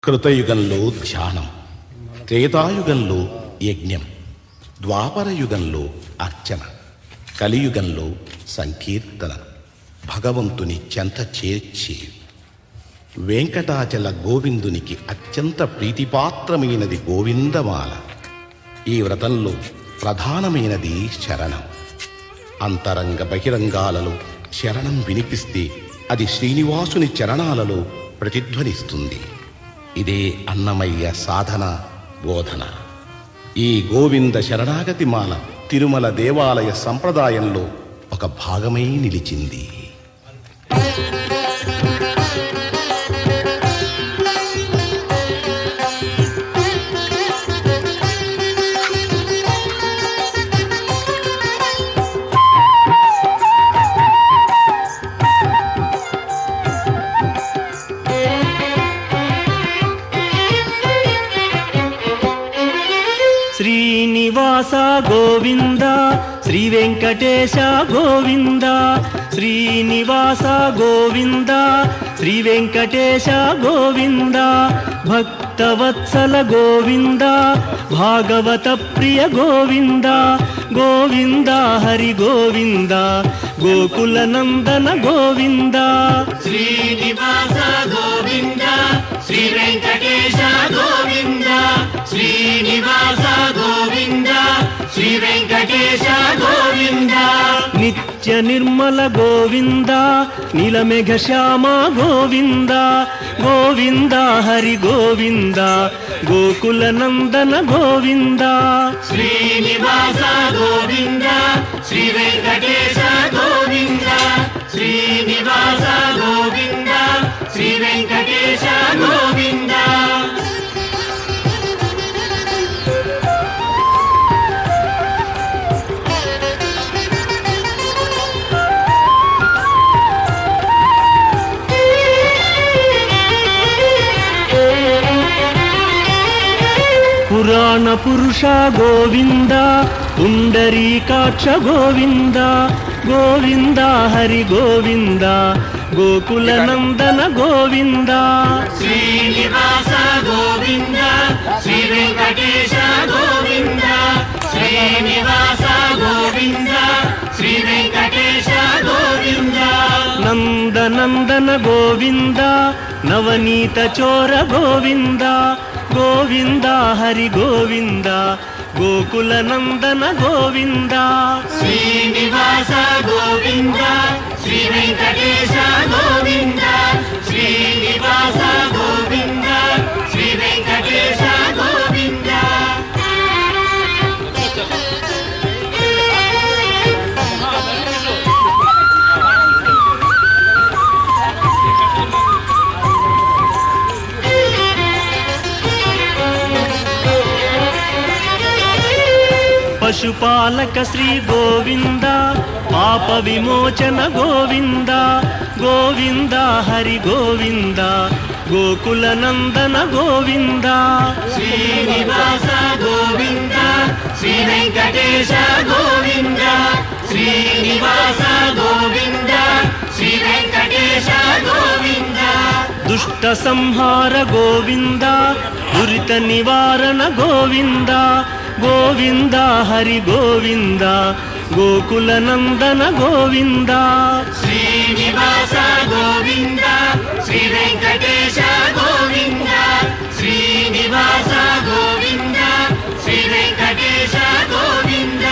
కృతయుగంలో ధ్యానం, త్రేతాయుగంలో యజ్ఞం, ద్వాపరయుగంలో అర్చన, కలియుగంలో సంకీర్తన. భగవంతుని చెంత చేర్చి వెంకటాచల గోవిందునికి అత్యంత ప్రీతిపాత్రమైనది గోవిందమాల. ఈ వ్రతంలో ప్రధానమైనది శరణం. అంతరంగ బహిరంగాలలో శరణం వినిపిస్తే అది శ్రీనివాసుని చరణాలలో ప్రతిధ్వనిస్తుంది. ఇదే అన్నమయ్య సాధన బోధన. ఈ గోవింద శరణాగతి మాల తిరుమల దేవాలయ సంప్రదాయంలో ఒక భాగమై నిలిచింది. శ్రీనివాస గోవింద, శ్రీ వెంకటేశ గోవింద. శ్రీనివాస గోవింద, శ్రీ వెంకటేశ గోవింద. భక్తవత్సల గోవింద, భాగవత ప్రియ గోవింద. గోవింద హరి గోవింద, గోకుల నందన గోవింద. శ్రీనివాస గోవింద, శ్రీ వెంకటేశ గోవింద. శ్రీనివాస గోవింద, శ్రీ వెంకటేశ గోవింద. నిత్య నిర్మల గోవింద, నీలమేఘ శ్యామ గోవింద. గోవింద హరి గోవింద, గోకుల నందన గోవింద. శ్రీనివాస గోవింద, శ్రీ వెంకటేశ గోవింద. శ్రీనివాస గోవింద, శ్రీ వెంకటేశ గోవింద. పురాణ పురుష గోవింద, పుండరీకాక్ష గోవింద. గోవింద హరి గోవింద, గోకుల నందన గోవింద. శ్రీనివాస గోవింద, శ్రీ వెంకటేశ గోవింద. శ్రీనివాస గోవింద, శ్రీ వెంకటేశ గోవింద. నందనందన గోవింద, నవనీత చోర గోవింద. గోవింద హరి గోవింద, గోకుల నందన గోవింద. శ్రీనివాస గోవింద, శ్రీ వెంకటేశ గోవింద. శ్రీనివాస గోవింద, శ్రీ వెంకటేశ గోవింద. పశుపాలక శ్రీ గోవింద, పాప విమోచన గోవింద. గోవింద హరి గోవింద, గోకుల నందన గోవింద. శ్రీనివాస గోవింద, శ్రీ వెంకటేశ గోవింద. శ్రీనివాస గోవింద, శ్రీ వెంకటేశ గోవింద. దుష్ట సంహార గోవింద, దురిత నివారణ గోవింద. గోవింద హరి గోవింద, గోకుల నందన గోవింద. శ్రీనివాస గోవింద, శ్రీ వెంకటేశ గోవింద. శ్రీనివాస గోవింద, శ్రీ వెంకటేశ గోవింద.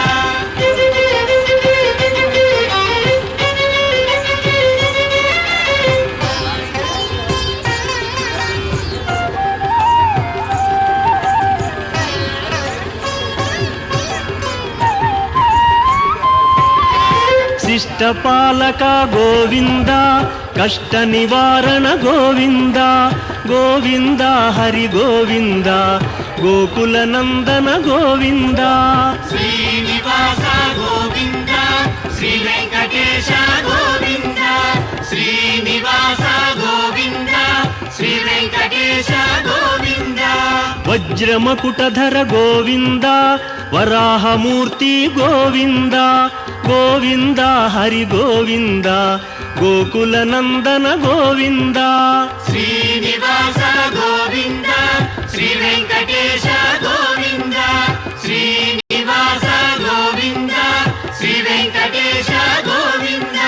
శిష్టపాలక గోవింద, కష్ట నివారణ గోవింద. గోవింద హరి గోవింద, గోకుల నందన గోవింద. శ్రీనివాస గోవింద, శ్రీ వెంకటేశ గోవింద. శ్రీనివాస గోవింద, శ్రీ వెంకటేశ గోవింద. వజ్రమకుటధర గోవింద, వరాహమూర్తి గోవింద. గోవింద హరి గోవింద, గోకుల నందన గోవింద. శ్రీనివాస గోవింద శ్రీ వెంకటేశ గోవింద శ్రీనివాస గోవింద శ్రీ వెంకటేశ గోవింద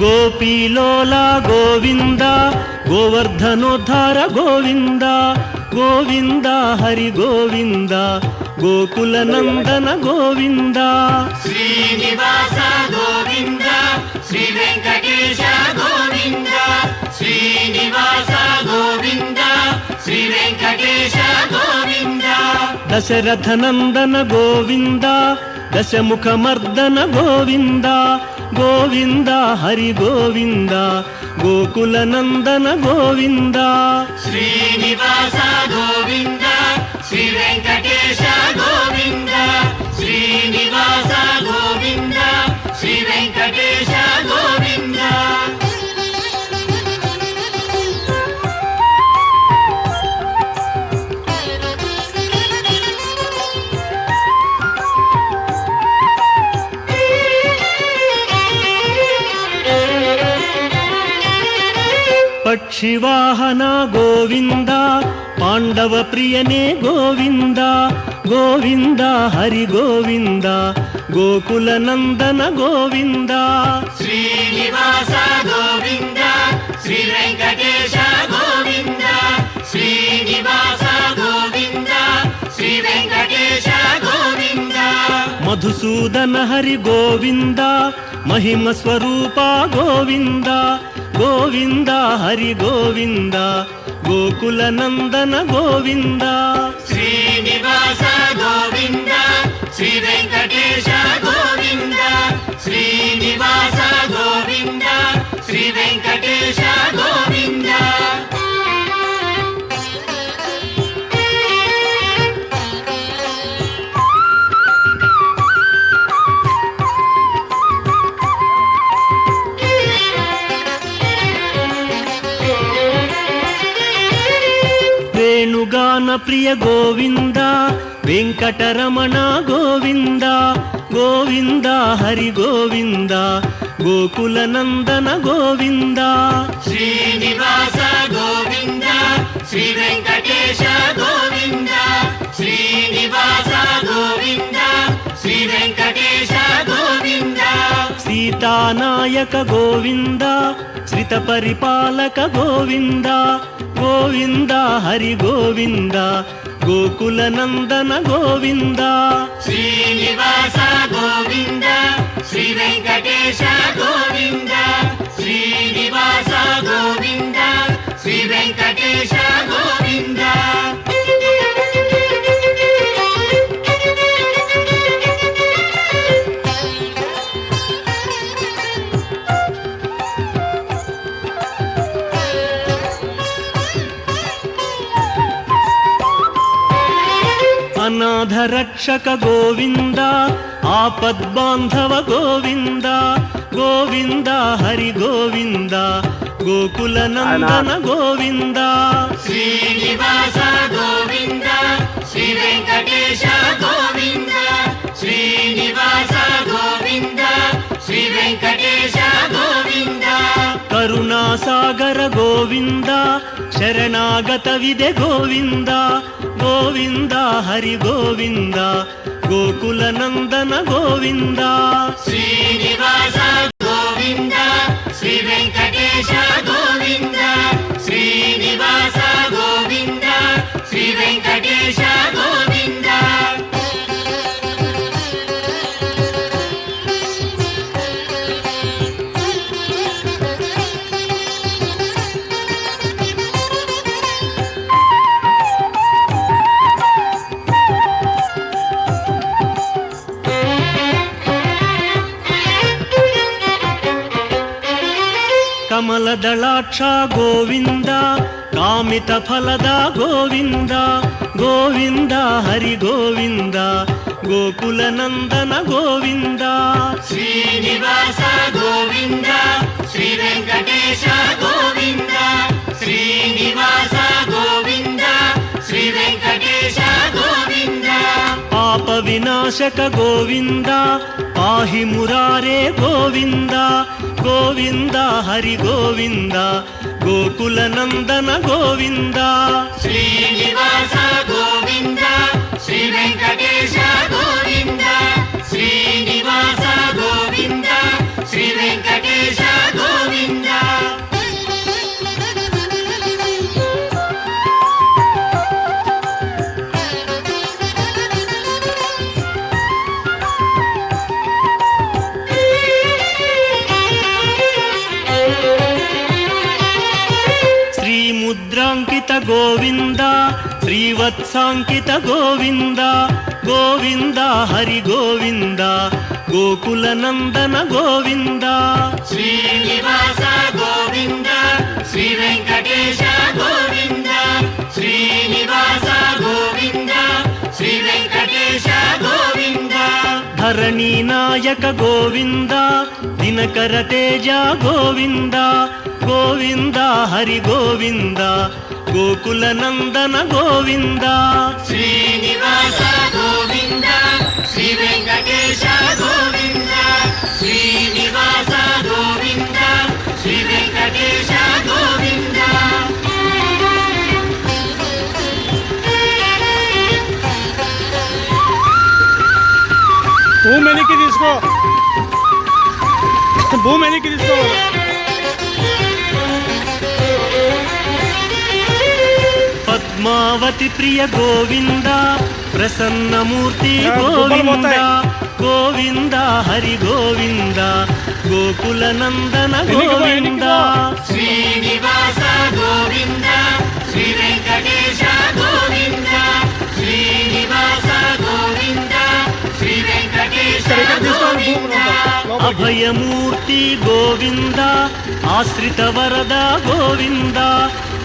గోపీలోల గోవింద గోవర్ధనోద్ధార గోవింద గోవింద హరి గోవింద గోకుల నందన గోవింద శ్రీనివాస గోవింద శ్రీ వెంకటేశ గోవింద శ్రీనివాస గోవింద శ్రీ వెంకటేశ గోవింద దశరథ నందన గోవింద దశముఖమర్దన గోవింద గోవింద హరి గోవింద గోకుల నందన గోవింద శ్రీనివాస గోవింద శ్రీ వెంకటేశ గోవింద శ్రీనివాస గోవింద శ్రీ వెంకటేశ గోవింద పక్షివాహన గోవింద పాండవ ప్రియనే గోవింద గోవింద హరి గోవింద గోకుల నందన గోవింద శ్రీనివాస గోవింద శ్రీ వెంకటేశ గోవింద శ్రీనివాస గోవింద శ్రీ వెంకటేశ గోవింద మధుసూదన హరి గోవింద మహిమ స్వరూప గోవింద గోవింద హరి గోవింద గోకుల నందన గోవింద శ్రీనివాస గోవింద శ్రీ వెంకటేశ గోవింద శ్రీనివాస గోవింద శ్రీ వెంకటేశ గోవింద వేణుగాన ప్రియ గోవింద వెంకటరమణ గోవింద గోవింద హరి గోవింద గోకుల నందన గోవింద శ్రీనివాస గోవింద శ్రీ వెంకటేశ గోవింద శ్రీనివాస గోవింద శ్రీ వెంకటేశ గోవింద సీతానాయక గోవింద శ్రిత పరిపాలక గోవింద గోవింద హరి గోవింద గోకుల నందన గోవింద శ్రీనివాస గోవింద శ్రీ వెంకటేశ గోవింద శ్రీనివాస గోవింద శ్రీ వెంకటేశ గోవింద అనాథ రక్షక గోవింద ఆపద్బాంధవ గోవింద గోవింద హరి గోవింద గోకుల నందన గోవింద శ్రీనివాస గోవింద శ్రీ వెంకటేశ గోవింద శ్రీనివాస గోవింద శ్రీ వెంకటేశ గోవింద కరుణాసాగర గోవింద శరణాగత విదే గోవింద గోవింద హరి గోవింద గోకుల నందన గోవింద శ్రీనివాస గోవింద శ్రీ వెంకటేశ గోవింద శ్రీనివాస గోవింద శ్రీ వెంకటేశ గోవింద ಕಮಲದಳಾಕ್ಷ ಗೋವಿಂದ ಕಾಮಿತ ಫಲದ ಗೋವಿಂದ ಗೋವಿಂದ ಹರಿ ಗೋವಿಂದ ಗೋಕುಲ ನಂದನ ಗೋವಿಂದ ಶ್ರೀನಿವಾಸ ಗೋವಿಂದ గోవింద శ్రీ వెంకటేశ గోవింద శ్రీనివాస గోవింద శ్రీ వెంకటేశ గోవింద పాప వినాశక గోవింద పాహి మురారే గోవింద గోవింద హరి గోవింద గోకుల నందన గోవింద శ్రీనివాస గోవింద శ్రీ వెంకటేశ గోవింద శ్రీనివాస గోవింద శ్రీ వెంకటేశ గోవింద ముద్రాంకిత గోవింద శ్రీవత్సాంకిత గోవింద గోవింద హరి గోవింద గోకుల నందన గోవింద శ్రీనివాస గోవింద శ్రీ వెంకటేశ గోవింద శ్రీనివాస గోవింద శ్రీ వెంకటేశ గోవింద ధరణీ నాయక గోవింద దినకర తేజ గోవింద గోవింద హరి గోవింద గోకుల నందన గోవింద శ్రీనివాస గోవింద శ్రీ వెంకటేశ గోవింద శ్రీనివాస గోవింద శ్రీ వెంకటేశ గోవింద భూమి వెనక్కి తీసుకో భూమి వెనక్కి తీసుకో పద్మావతి ప్రియ గోవింద ప్రసన్నమూర్తి గోవింద గోవింద హరి గోవింద గోకుల నందన గోవింద శ్రీనివాస గోవింద శ్రీ వెంకటేశ గోవింద శ్రీనివాస గోవింద శ్రీ వెంకటేశ గోవింద అభయమూర్తి గోవింద ఆశ్రిత వరద గోవింద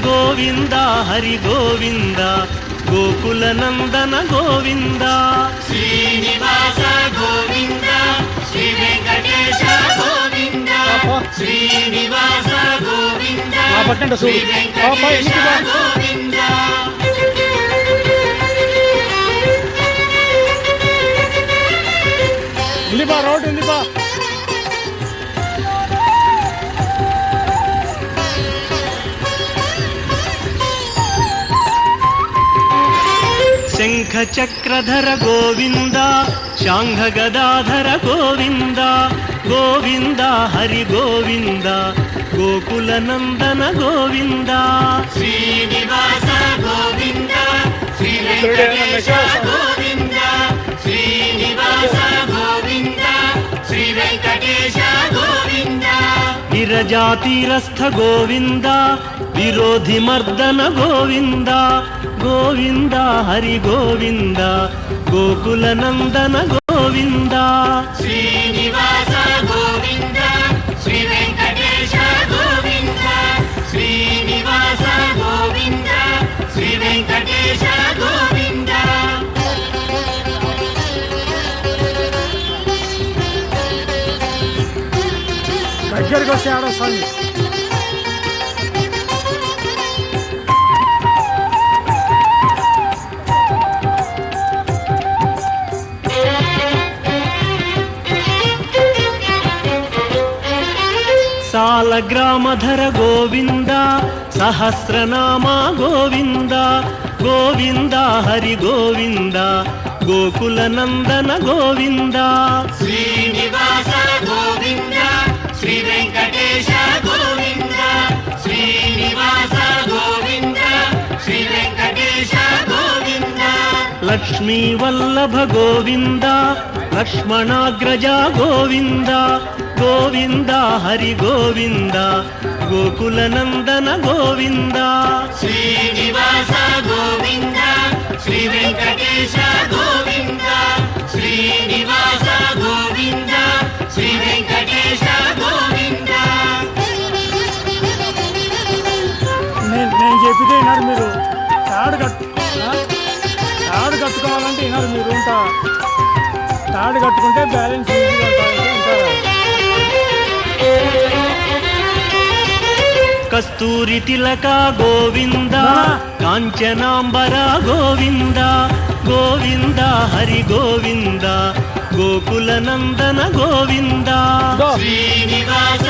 గోవింద హరి గోవింద గోకుల నందన గోవింద శ్రీనివాస గోవింద శ్రీ వెంకటేశ గోవింద శ్రీనివాస గోవింద శ్రీ వెంకటేశ గోవింద ఉందిపా రోడ్డు ఉందిపా శంఖ చక్రధర గోవింద శాంఘ గదాధర గోవింద గోవింద హరి గోవింద గోకుల నందన గోవింద శ్రీనివాస గోవింద శ్రీ వెంకటేశ గోవింద శ్రీనివాస గోవింద శ్రీ వెంకటేశ గోవింద విరజాతీరస్థ గోవింద విరోధి మర్దన గోవింద గోవింద హరి గోవింద గోకుల నందన గోవింద శ్రీనివాస గోవింద శ్రీ వెంకటేశ గోవింద శ్రీనివాస గోవింద శ్రీ వెంకటేశ గోవింద దగ్గరికి వస్తే ఆడొస్తాను సాలగ్రామధర గోవింద సహస్రనామ గోవింద గోవింద హరి గోవింద గోకుల నందన గోవింద శ్రీనివాస గోవింద శ్రీ వెంకటేశ గోవింద శ్రీనివాస గోవింద శ్రీ వెంకటేశ గోవింద లక్ష్మీ వల్లభ గోవింద లక్ష్మణాగ్రజ గోవింద గోవింద హరి గోవింద గోకుల నందన గోవింద శ్రీనివాస గోవింద శ్రీ వెంకటేశ గోవింద శ్రీనివాస గోవింద శ్రీ వెంకటేశ గోవింద నేను చెప్పితే విన్నారు మీరు తాడు కట్టుకోవాలంటే విన్నారు మీరు ఇంకా తాడు కట్టుకుంటే బ్యాలెన్స్ ఈజీగా ఉంటారంటే ఇంకా కస్తూరి తిలక గోవింద కాంచనాంబర గోవింద గోవింద హరి గోవింద గోకుల నందన గోవింద శ్రీనివాస